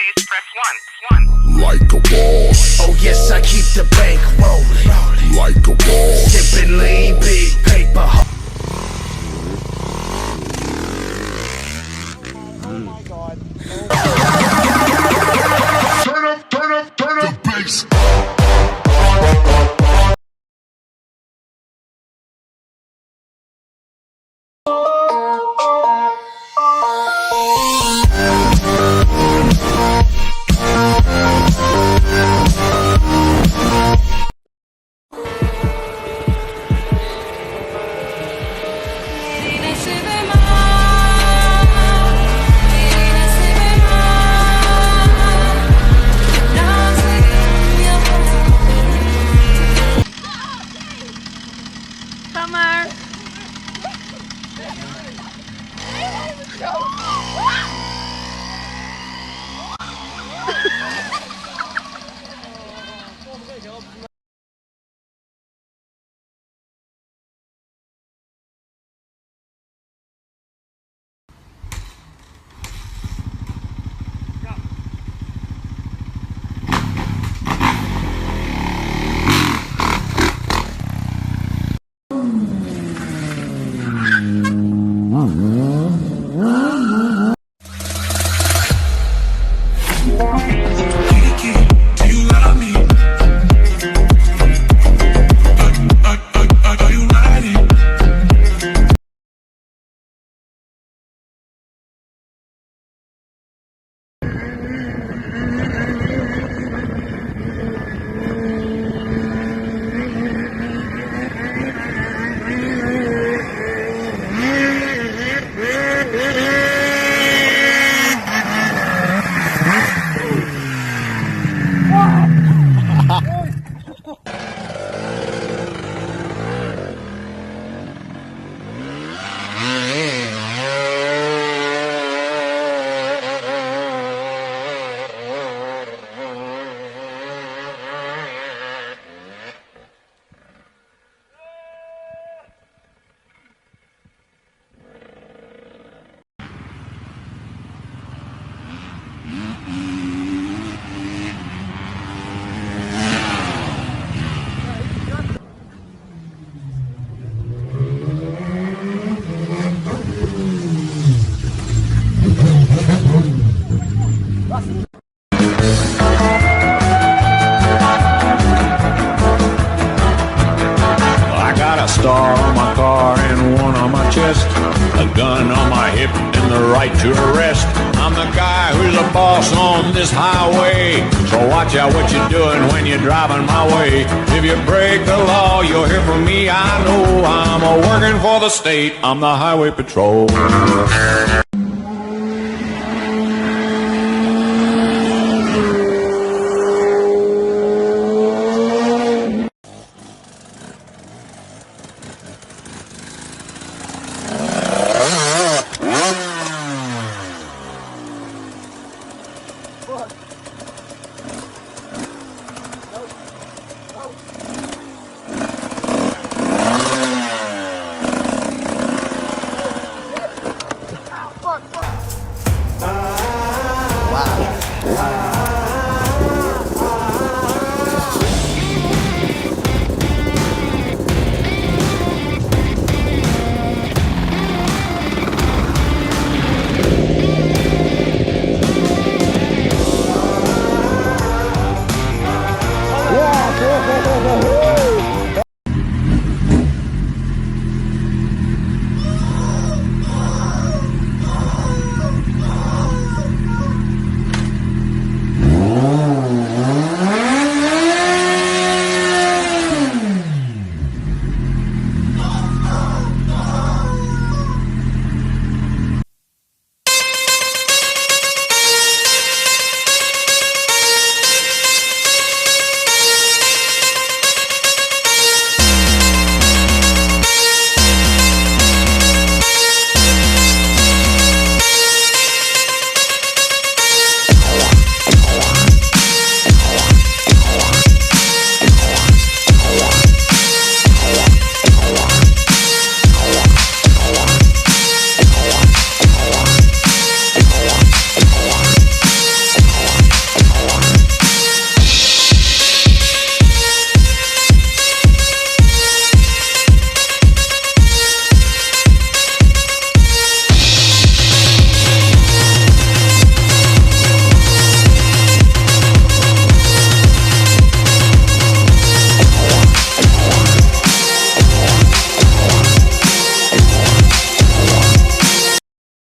please press 1. Like a boss. Oh yes, I keep the bank rolling. Like a boss. Sipping lean, big paper. Oh my god. Turn up the bass. Kom maar. Star on my car and one on my chest, a gun on my hip and the right to arrest. I'm the guy who's a boss on this highway, so watch out what you're doing when you're driving my way. If you break the law, you'll hear from me. I know I'm a working for the state. I'm the highway patrol. Wow.